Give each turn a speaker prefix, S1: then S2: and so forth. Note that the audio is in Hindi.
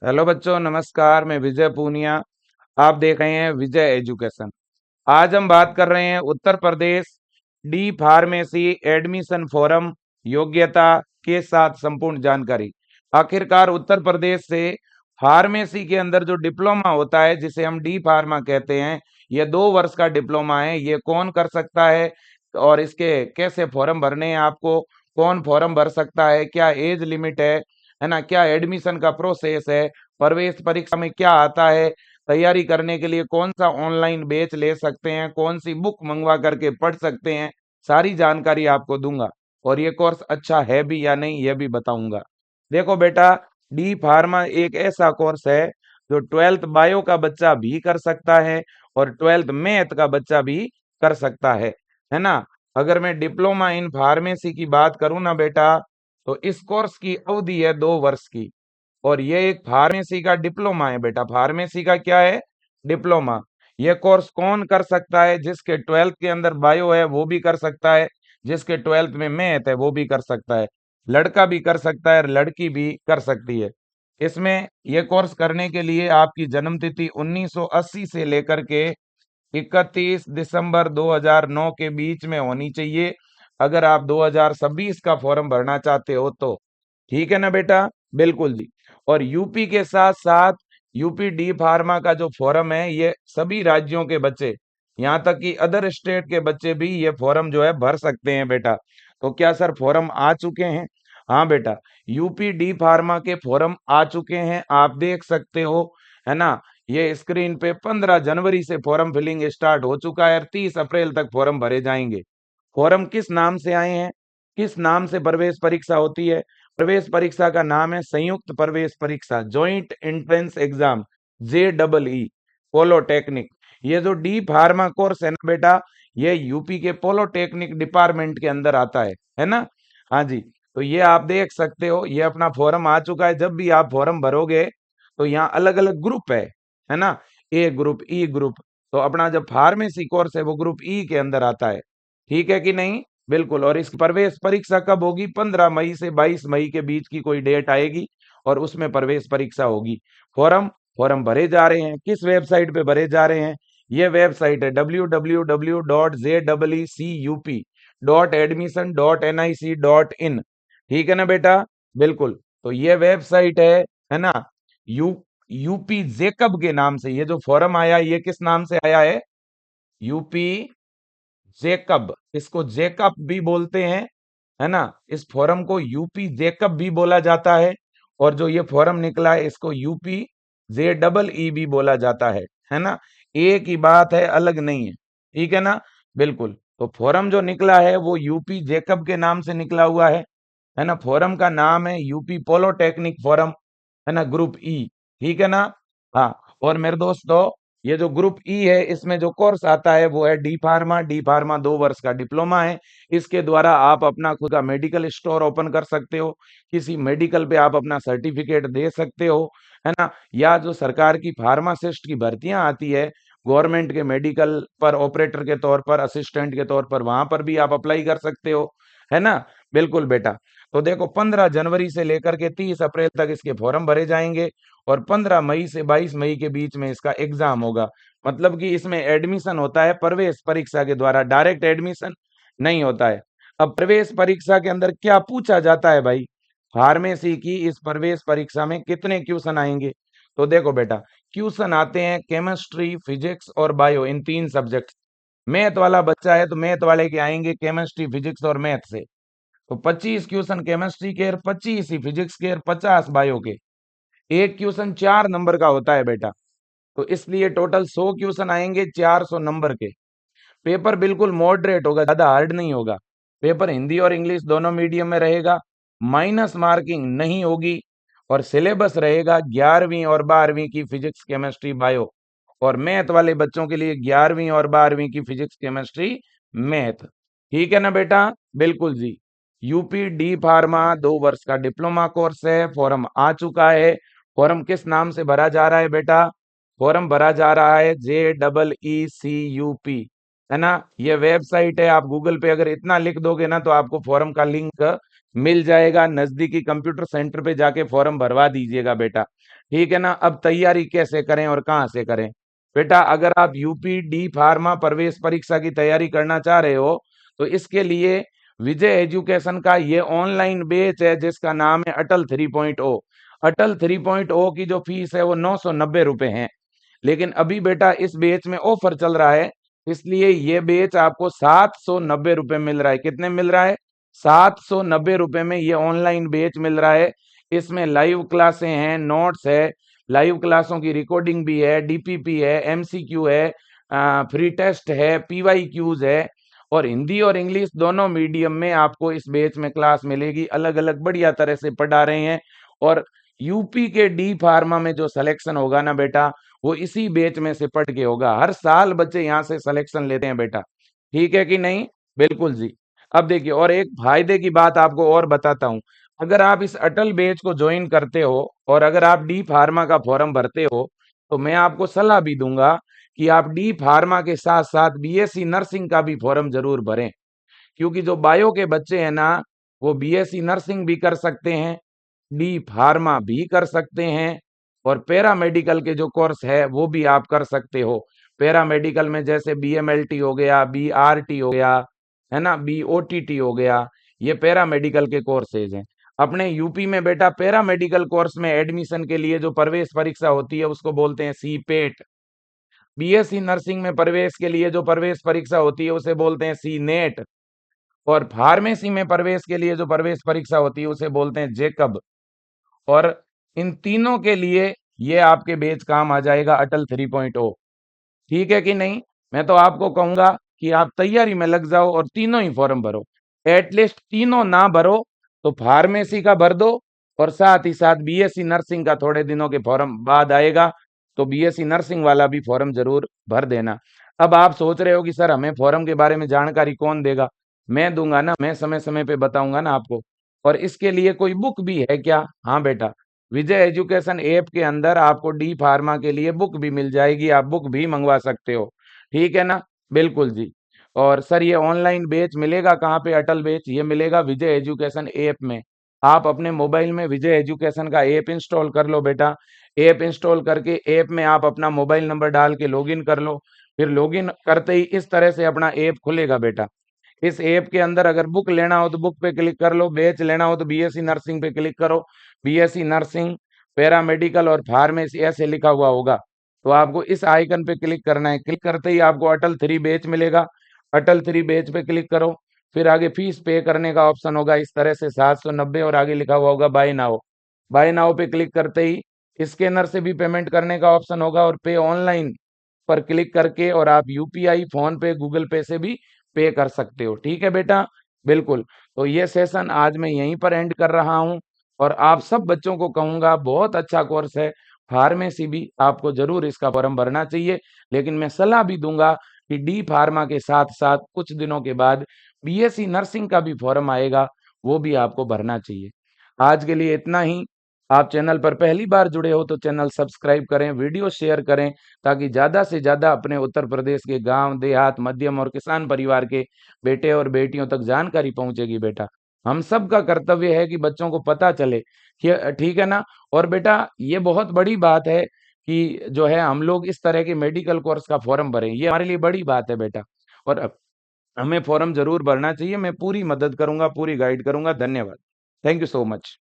S1: हेलो बच्चों, नमस्कार। मैं विजय पूनिया। आप देख रहे हैं विजय एजुकेशन। आज हम बात कर रहे हैं Uttar Pradesh D pharmacy admission forum योग्यता के साथ संपूर्ण जानकारी। आखिरकार उत्तर प्रदेश से फार्मेसी के अंदर जो डिप्लोमा होता है, जिसे हम डी फार्मा कहते हैं, ये 2 वर्ष का डिप्लोमा है। ये कौन कर सकता है और इसके कैसे फॉर्म भरने हैं, आपको कौन फॉर्म भर सकता है, क्या एज लिमिट है ना, क्या एडमिशन का प्रोसेस है, प्रवेश परीक्षा में क्या आता है, तैयारी करने के लिए कौन सा ऑनलाइन बैच ले सकते हैं, कौन सी बुक मंगवा करके पढ़ सकते हैं, सारी जानकारी आपको दूंगा। और ये कोर्स अच्छा है भी या नहीं, ये भी बताऊंगा। देखो बेटा, डी फार्मा एक ऐसा कोर्स है जो 12th बायो का बच्चा भी कर सकता है और 12th मैथ का बच्चा भी कर सकता है ना। अगर मैं डिप्लोमा इन फार्मेसी की बात करूं ना बेटा, तो इस कोर्स की अवधि है 2 वर्ष की। और ये एक फार्मेसी का डिप्लोमा है बेटा। फार्मेसी का क्या है? डिप्लोमा। ये कोर्स कौन कर सकता है? जिसके 12th के अंदर बायो है वो भी कर सकता है, जिसके 12th में मैथ है वो भी कर सकता है। लड़का भी कर सकता है, लड़की भी कर सकती है। इसमें ये कोर्स करने के लिए आपकी जन्म तिथि 1980 से लेकर के 31 दिसंबर 2009 के बीच में होनी चाहिए। अगर आप 2026 का फॉर्म भरना चाहते हो तो ठीक है ना बेटा। बिल्कुल जी। और यूपी के साथ साथ यूपी डी फार्मा का जो फॉर्म है, ये सभी राज्यों के बच्चे, यहाँ तक कि अदर स्टेट के बच्चे भी ये फॉर्म जो है भर सकते हैं बेटा। तो क्या सर फॉर्म आ चुके हैं? हाँ बेटा, यूपी डी फार्मा के फॉर्म आ चुके हैं, आप देख सकते हो, है ना। ये स्क्रीन पे 15 जनवरी से फॉर्म फिलिंग स्टार्ट हो चुका है और 30 अप्रैल तक फॉर्म भरे जाएंगे। फॉर्म किस नाम से आए हैं, किस नाम से प्रवेश परीक्षा होती है? प्रवेश परीक्षा का नाम है संयुक्त प्रवेश परीक्षा, joint entrance exam, JEE polytechnic. ये जो डी फार्मा कोर्स है ना बेटा, ये यूपी के पोलोटेक्निक डिपार्टमेंट के अंदर आता है ना। हाँ जी। तो ये आप देख सकते हो, ये अपना फॉर्म आ चुका है। जब भी आप फॉर्म भरोगे तो यहाँ अलग अलग ग्रुप है ना, ए ग्रुप, ई ग्रुप। तो अपना जब फार्मेसी कोर्स है वो ग्रुप ई के अंदर आता है। ठीक है कि नहीं? बिल्कुल। और इस प्रवेश परीक्षा कब होगी? 15 मई से 22 मई के बीच की कोई डेट आएगी और उसमें प्रवेश परीक्षा होगी। फॉर्म फॉर्म भरे जा रहे हैं, किस वेबसाइट पे भरे जा रहे हैं? ये वेबसाइट है www.jeecup.admission.nic.in। ठीक है ना बेटा। बिल्कुल। तो ये वेबसाइट है ना। यू यूपी जेकब के नाम से ये जो फॉर्म आया, ये किस नाम से आया है? UP Jacob. इसको जेकब भी बोलते हैं, है ना। इस फोरम को यूपी जेकब भी बोला जाता है। और जो ये फोरम निकला है इसको यूपी JEE भी बोला जाता है ना। एक ही बात है, अलग नहीं है। ठीक है ना। बिल्कुल। तो फोरम जो निकला है वो यूपी जेकब के नाम से निकला हुआ है ना। फोरम का नाम है यूपी पोलोटेक्निक फोरम, है ना, ग्रुप ई। ठीक है ना। हाँ। और मेरे दोस्तों, ये जो ग्रुप ई है इसमें जो कोर्स आता है वो है डी फार्मा। डी फार्मा 2 वर्ष का डिप्लोमा है। इसके द्वारा आप अपना खुद का मेडिकल स्टोर ओपन कर सकते हो, किसी मेडिकल पे आप अपना सर्टिफिकेट दे सकते हो, है ना। या जो सरकार की फार्मासिस्ट की भर्तियां आती है गवर्नमेंट के मेडिकल पर, ऑपरेटर के तौर पर, असिस्टेंट के तौर पर, वहां पर भी आप अप्लाई कर सकते हो, है ना। बिल्कुल बेटा। तो देखो, 15 जनवरी से लेकर के 30 अप्रैल तक इसके फॉर्म भरे जाएंगे और 15 मई से 22 मई के बीच में इसका एग्जाम होगा। मतलब कि इसमें एडमिशन होता है प्रवेश परीक्षा के द्वारा, डायरेक्ट एडमिशन नहीं होता है। अब प्रवेश परीक्षा के अंदर क्या पूछा जाता है भाई? फार्मेसी की इस प्रवेश परीक्षा में कितने क्वेश्चन आएंगे? तो देखो बेटा, क्वेश्चन आते हैं केमिस्ट्री, फिजिक्स और बायो, इन 3 सब्जेक्ट। मैथ वाला बच्चा है तो मैथ वाले के आएंगे केमिस्ट्री, फिजिक्स और मैथ से। तो 25 क्वेश्चन केमिस्ट्री के और 25 ही फिजिक्स के और 50 बायो के। एक क्वेश्चन 4 नंबर का होता है बेटा। तो इसलिए टोटल 100 क्वेश्चन आएंगे 400 नंबर के। पेपर बिल्कुल मॉडरेट होगा, ज्यादा हार्ड नहीं होगा। पेपर हिंदी और इंग्लिश दोनों मीडियम में रहेगा, माइनस मार्किंग नहीं होगी। और सिलेबस रहेगा 11वीं और 12वीं की फिजिक्स, केमिस्ट्री, बायो। और मैथ वाले बच्चों के लिए 11वीं और 12वीं की फिजिक्स, केमिस्ट्री, मैथ। ठीक है ना बेटा। बिल्कुल जी। यूपी डी फार्मा 2 वर्ष का डिप्लोमा कोर्स है। फॉर्म आ चुका है। फॉर्म किस नाम से भरा जा रहा है बेटा? फॉर्म भरा जा रहा है JEECUP, है ना। ये वेबसाइट है, आप गूगल पे अगर इतना लिख दोगे ना तो आपको फॉर्म का लिंक मिल जाएगा। नजदीकी कंप्यूटर सेंटर पे जाके फॉर्म भरवा दीजिएगा बेटा। ठीक है ना। अब तैयारी कैसे करें और कहाँ से करें? बेटा अगर आप यूपी डी फार्मा प्रवेश परीक्षा की तैयारी करना चाह रहे हो तो इसके लिए विजय एजुकेशन का ये ऑनलाइन बैच है जिसका नाम है अटल 3.0। अटल 3.0 की जो फीस है वो 990 रुपए है। लेकिन अभी बेटा इस बैच में ऑफर चल रहा है, इसलिए ये बैच आपको 790 रुपए मिल रहा है। कितने मिल रहा है? 790 रुपए में ये ऑनलाइन बैच मिल रहा है। इसमें लाइव क्लासें हैं, नोट्स है, लाइव क्लासों की रिकॉर्डिंग भी है, डीपीपी है, एमसीक्यू है, फ्री टेस्ट है, पीवाईक्यूज है और हिंदी और इंग्लिश दोनों मीडियम में आपको इस बैच में क्लास मिलेगी। अलग अलग बढ़िया तरह से पढ़ा रहे हैं और यूपी के डी फार्मा में जो सिलेक्शन होगा ना बेटा वो इसी बैच में से पढ़ के होगा। हर साल बच्चे यहाँ से सिलेक्शन लेते हैं बेटा, ठीक है कि नहीं? बिल्कुल जी। अब देखिए और एक फायदे की बात आपको और बताता हूँ। अगर आप इस अटल बैच को ज्वाइन करते हो और अगर आप डी फार्मा का फॉर्म भरते हो तो मैं आपको सलाह भी दूंगा कि आप डी फार्मा के साथ साथ बीएससी नर्सिंग का भी फॉर्म जरूर भरें। क्योंकि जो बायो के बच्चे हैं ना वो बीएससी नर्सिंग भी कर सकते हैं, डी फार्मा भी कर सकते हैं और पैरामेडिकल के जो कोर्स है वो भी आप कर सकते हो। पैरामेडिकल में जैसे बीएमएलटी हो गया, बीआरटी हो गया, है ना, बीओटीटी हो गया, ये पैरामेडिकल के कोर्सेज हैं। अपने यूपी में बेटा पैरामेडिकल कोर्स में एडमिशन के लिए जो प्रवेश परीक्षा होती है उसको बोलते हैं सीपेट। बीएससी नर्सिंग में प्रवेश के लिए जो प्रवेश परीक्षा होती है उसे बोलते हैं सी नेट और फार्मेसी में प्रवेश के लिए जो प्रवेश परीक्षा होती है उसे बोलते हैं जेकब। और इन तीनों के लिए ये आपके बेच काम आ जाएगा अटल 3.0। ठीक है कि नहीं? मैं तो आपको कहूंगा कि आप तैयारी में लग जाओ और तीनों ही फॉर्म भरो। एटलीस्ट तीनों ना भरो तो फार्मेसी का भर दो और साथ ही साथ बीएससी नर्सिंग का थोड़े दिनों के फॉर्म बाद आएगा तो बीएससी नर्सिंग वाला भी फॉर्म जरूर भर देना। अब आप सोच रहे हो कि सर हमें फॉर्म के बारे में जानकारी कौन देगा? मैं दूंगा ना, मैं समय समय पे बताऊंगा ना आपको। और इसके लिए कोई बुक भी है क्या? हाँ बेटा, विजय एजुकेशन ऐप के अंदर आपको डी फार्मा के लिए बुक भी मिल जाएगी, आप बुक भी मंगवा सकते हो। ठीक है ना? बिल्कुल जी। और सर ये ऑनलाइन बैच मिलेगा कहाँ पे? अटल बैच ये मिलेगा विजय एजुकेशन ऐप में। आप अपने मोबाइल में विजय एजुकेशन का ऐप इंस्टॉल कर लो बेटा। ऐप इंस्टॉल करके ऐप में आप अपना मोबाइल नंबर डाल के लॉगिन कर लो। फिर लॉगिन करते ही इस तरह से अपना ऐप खुलेगा बेटा। इस ऐप के अंदर अगर बुक लेना हो तो बुक पे क्लिक कर लो, बैच लेना हो तो बीएससी नर्सिंग पे क्लिक करो। बीएससी नर्सिंग, पैरामेडिकल और फार्मेसी ऐसे लिखा हुआ होगा तो आपको इस आइकन पे क्लिक करना है। क्लिक करते ही आपको अटल 3 बैच मिलेगा। अटल 3 बैच पे क्लिक करो। फिर आगे फीस पे करने का ऑप्शन होगा इस तरह से 790 और आगे लिखा हुआ होगा बाय नाउ। बाय नाउ पे क्लिक करते ही स्कैनर से भी पेमेंट करने का ऑप्शन होगा और पे ऑनलाइन पर क्लिक करके और आप यूपीआई, फोन पे, गूगल पे से भी पे कर सकते हो। ठीक है बेटा? बिल्कुल। तो ये सेशन आज मैं यहीं पर एंड कर रहा हूँ और आप सब बच्चों को कहूंगा बहुत अच्छा कोर्स है। फार्मेसी भी आपको जरूर इसका फॉर्म भरना चाहिए, लेकिन मैं सलाह भी दूंगा कि डी फार्मा के साथ साथ कुछ दिनों के बाद बीएससी नर्सिंग का भी फॉर्म आएगा, वो भी आपको भरना चाहिए। आज के लिए इतना ही। आप चैनल पर पहली बार जुड़े हो तो चैनल सब्सक्राइब करें, वीडियो शेयर करें ताकि ज़्यादा से ज़्यादा अपने उत्तर प्रदेश के गांव, देहात, मध्यम और किसान परिवार के बेटे और बेटियों तक जानकारी पहुंचेगी बेटा। हम सब का कर्तव्य है कि बच्चों को पता चले कि ठीक है ना। और बेटा ये बहुत बड़ी बात है कि जो है हम लोग इस तरह के मेडिकल कोर्स का फॉर्म भरें, ये हमारे लिए बड़ी बात है बेटा। और हमें फॉर्म जरूर भरना चाहिए। मैं पूरी मदद करूंगा, पूरी गाइड करूंगा। धन्यवाद। Thank you so much.